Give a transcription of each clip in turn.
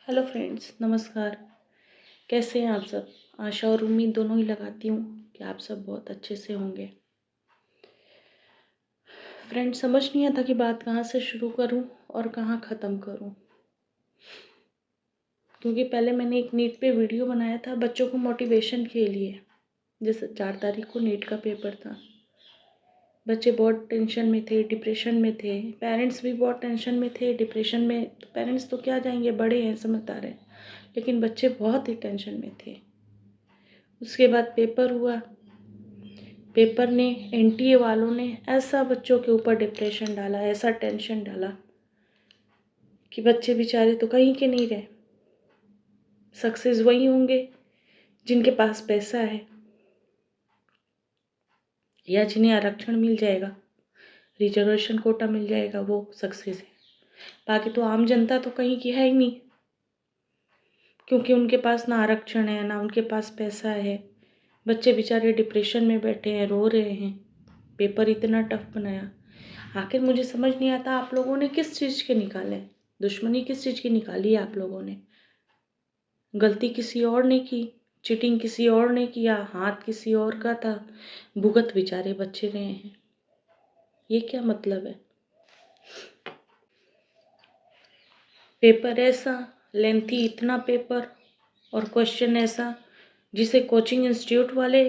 Hello friends, नमस्कार। कैसे हैं आप सब? आशा और उम्मीद दोनों ही लगाती हूँ कि आप सब बहुत अच्छे से होंगे। फ्रेंड्स, समझ नहीं आता कि बात कहाँ से शुरू करूँ और कहाँ ख़त्म करूँ, क्योंकि पहले मैंने एक नीट पे वीडियो बनाया था बच्चों को मोटिवेशन के लिए। जैसे 4 तारीख को नीट का पेपर था, बच्चे बहुत टेंशन में थे, डिप्रेशन में थे, पेरेंट्स भी बहुत टेंशन में थे, डिप्रेशन में। तो पेरेंट्स तो क्या जाएंगे, बड़े हैं, समझदार हैं, लेकिन बच्चे बहुत ही टेंशन में थे। उसके बाद पेपर हुआ। पेपर ने, एनटीए वालों ने ऐसा बच्चों के ऊपर डिप्रेशन डाला, ऐसा टेंशन डाला कि बच्चे बेचारे तो कहीं के नहीं रहे। सक्सेस वही होंगे जिनके पास पैसा है या जिन्हें आरक्षण मिल जाएगा, रिजर्वेशन कोटा मिल जाएगा, वो सक्सेस है। बाकी तो आम जनता तो कहीं की है ही नहीं, क्योंकि उनके पास ना आरक्षण है, ना उनके पास पैसा है। बच्चे बेचारे डिप्रेशन में बैठे हैं, रो रहे हैं। पेपर इतना टफ बनाया। आखिर मुझे समझ नहीं आता, आप लोगों ने किस चीज़ के निकाले? दुश्मनी किस चीज़ की निकाली है आप लोगों ने? गलती किसी और ने की, चीटिंग किसी और ने किया, हाथ किसी और का था, भुगत बेचारे बच्चे रहे हैं। ये क्या मतलब है? पेपर ऐसा लेंथी, इतना पेपर, और क्वेश्चन ऐसा जिसे कोचिंग इंस्टीट्यूट वाले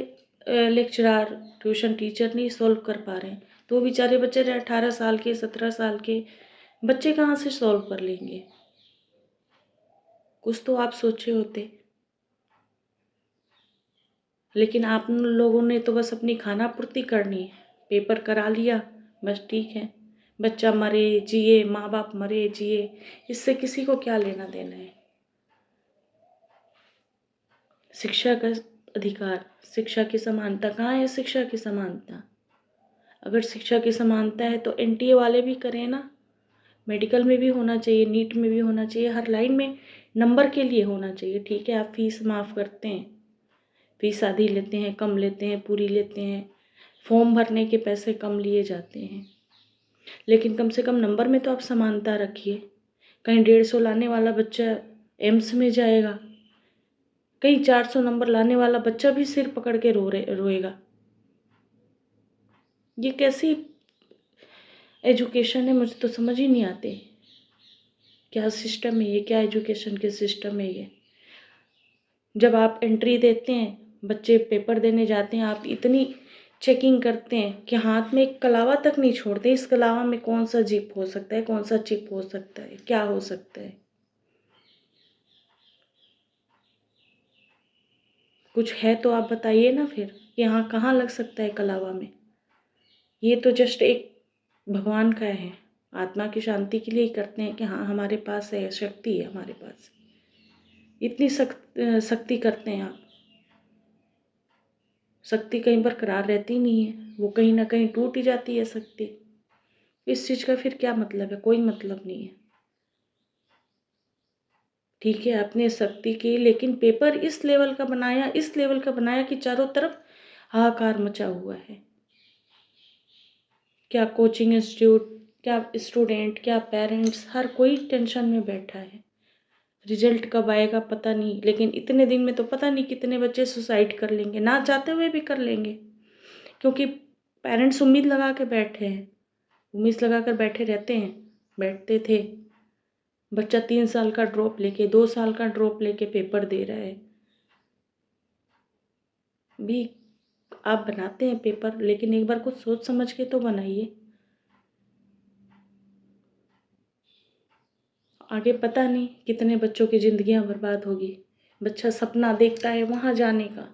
लेक्चरार, ट्यूशन टीचर नहीं सॉल्व कर पा रहे हैं, तो बेचारे बच्चे 18 साल के, 17 साल के बच्चे कहाँ से सॉल्व कर लेंगे? कुछ तो आप सोचे होते। लेकिन आप लोगों ने तो बस अपनी खाना पूर्ति करनी है, पेपर करा लिया, बस ठीक है। बच्चा मरे जिए, माँ बाप मरे जिए, इससे किसी को क्या लेना देना है? शिक्षा का अधिकार, शिक्षा की समानता कहाँ है? शिक्षा की समानता, अगर शिक्षा की समानता है तो एनटीए वाले भी करें ना। मेडिकल में भी होना चाहिए, नीट में भी होना चाहिए, हर लाइन में नंबर के लिए होना चाहिए। ठीक है, आप फीस माफ़ करते हैं, फीस आधी लेते हैं, कम लेते हैं, पूरी लेते हैं, फॉर्म भरने के पैसे कम लिए जाते हैं, लेकिन कम से कम नंबर में तो आप समानता रखिए। कहीं 150 लाने वाला बच्चा एम्स में जाएगा, कहीं 400 नंबर लाने वाला बच्चा भी सिर पकड़ के रोएगा। ये कैसी एजुकेशन है? मुझे तो समझ ही नहीं आते। क्या सिस्टम है ये? क्या एजुकेशन के सिस्टम है ये? जब आप एंट्री देते हैं, बच्चे पेपर देने जाते हैं, आप इतनी चेकिंग करते हैं कि हाथ में एक कलावा तक नहीं छोड़ते। इस कलावा में कौन सा जिप हो सकता है, कौन सा चिप हो सकता है, क्या हो सकता है? कुछ है तो आप बताइए ना फिर, यहाँ कहाँ लग सकता है कलावा में? ये तो जस्ट एक भगवान का है, आत्मा की शांति के लिए ही करते हैं कि हाँ हमारे पास है, शक्ति है हमारे पास। इतनी शक्ति करते हैं आप। शक्ति कहीं बरकरार रहती नहीं है, वो कहीं ना कहीं टूट ही जाती है शक्ति। इस चीज़ का फिर क्या मतलब है? कोई मतलब नहीं है। ठीक है, आपने शक्ति की, लेकिन पेपर इस लेवल का बनाया, इस लेवल का बनाया कि चारों तरफ हाहाकार मचा हुआ है। क्या कोचिंग इंस्टीट्यूट, क्या स्टूडेंट, क्या पेरेंट्स, हर कोई टेंशन में बैठा है। रिजल्ट कब आएगा पता नहीं, लेकिन इतने दिन में तो पता नहीं कितने बच्चे सुसाइड कर लेंगे, ना चाहते हुए भी कर लेंगे, क्योंकि पेरेंट्स उम्मीद लगा के बैठे हैं, उम्मीद लगा कर बैठे रहते हैं, बैठते थे। बच्चा 3 साल का ड्रॉप लेके, 2 साल का ड्रॉप लेके पेपर दे रहा है। भी आप बनाते हैं पेपर, लेकिन एक बार कुछ सोच समझ के तो बनाइए। आगे पता नहीं कितने बच्चों की ज़िंदगियां बर्बाद होगी। बच्चा सपना देखता है वहाँ जाने का,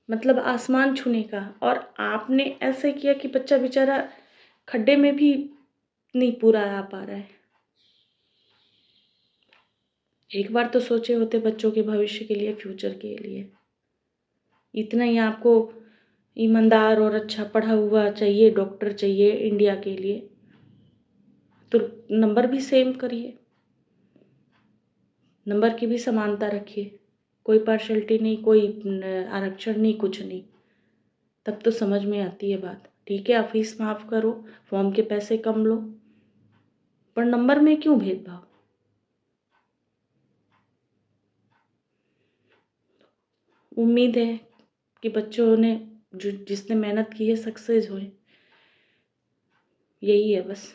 मतलब आसमान छूने का, और आपने ऐसे किया कि बच्चा बेचारा खड्डे में भी नहीं पूरा आ पा रहा है। एक बार तो सोचे होते बच्चों के भविष्य के लिए, फ्यूचर के लिए। इतना ही आपको ईमानदार और अच्छा पढ़ा हुआ चाहिए, डॉक्टर चाहिए इंडिया के लिए, तो नंबर भी सेम करिए, नंबर की भी समानता रखिए। कोई पार्शलिटी नहीं, कोई आरक्षण नहीं, कुछ नहीं। तब तो समझ में आती है बात। ठीक है, आप फीस माफ़ करो, फॉर्म के पैसे कम लो, पर नंबर में क्यों भेदभाव? उम्मीद है कि बच्चों ने जो जिसने मेहनत की है सक्सेस हुए, यही है बस।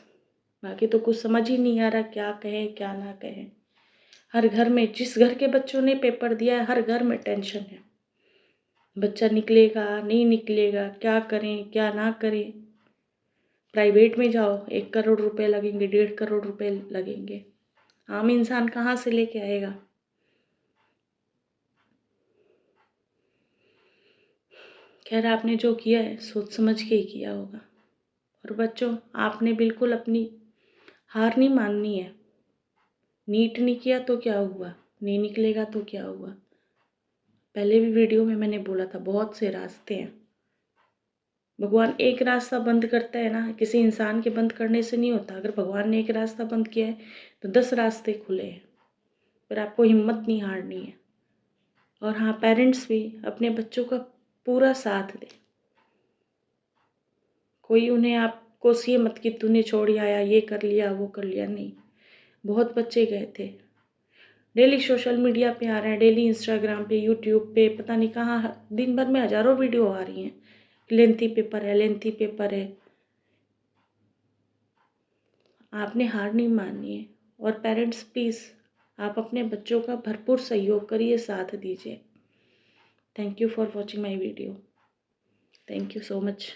बाकी तो कुछ समझ ही नहीं आ रहा क्या कहें क्या ना कहें। हर घर में, जिस घर के बच्चों ने पेपर दिया है, हर घर में टेंशन है। बच्चा निकलेगा नहीं निकलेगा, क्या करें क्या ना करें। प्राइवेट में जाओ 1 करोड़ रुपए लगेंगे, 1.5 करोड़ रुपए लगेंगे। आम इंसान कहाँ से लेके आएगा। खैर, आपने जो किया है सोच समझ के ही किया होगा। और बच्चों, आपने बिल्कुल अपनी हार नहीं माननी है। नीट नहीं किया तो क्या हुआ, नहीं निकलेगा तो क्या हुआ। पहले भी वीडियो में मैंने बोला था, बहुत से रास्ते हैं। भगवान एक रास्ता बंद करता है ना, किसी इंसान के बंद करने से नहीं होता। अगर भगवान ने एक रास्ता बंद किया है तो 10 रास्ते खुले हैं। पर आपको हिम्मत नहीं हारनी है। और हाँ, पेरेंट्स भी अपने बच्चों का पूरा साथ दें। कोई उन्हें आपको ये मत कि तूने छोड़ आया, ये कर लिया वो कर लिया, नहीं। बहुत बच्चे गए थे, डेली सोशल मीडिया पे आ रहे हैं, डेली इंस्टाग्राम पे, यूट्यूब पे, पता नहीं कहाँ दिन भर में हज़ारों वीडियो आ रही हैं। लेंथी पेपर है, लेंथी पेपर है। आपने हार नहीं माननी है। और पेरेंट्स प्लीज़, आप अपने बच्चों का भरपूर सहयोग करिए, साथ दीजिए। Thank you for watching my video. Thank you so much.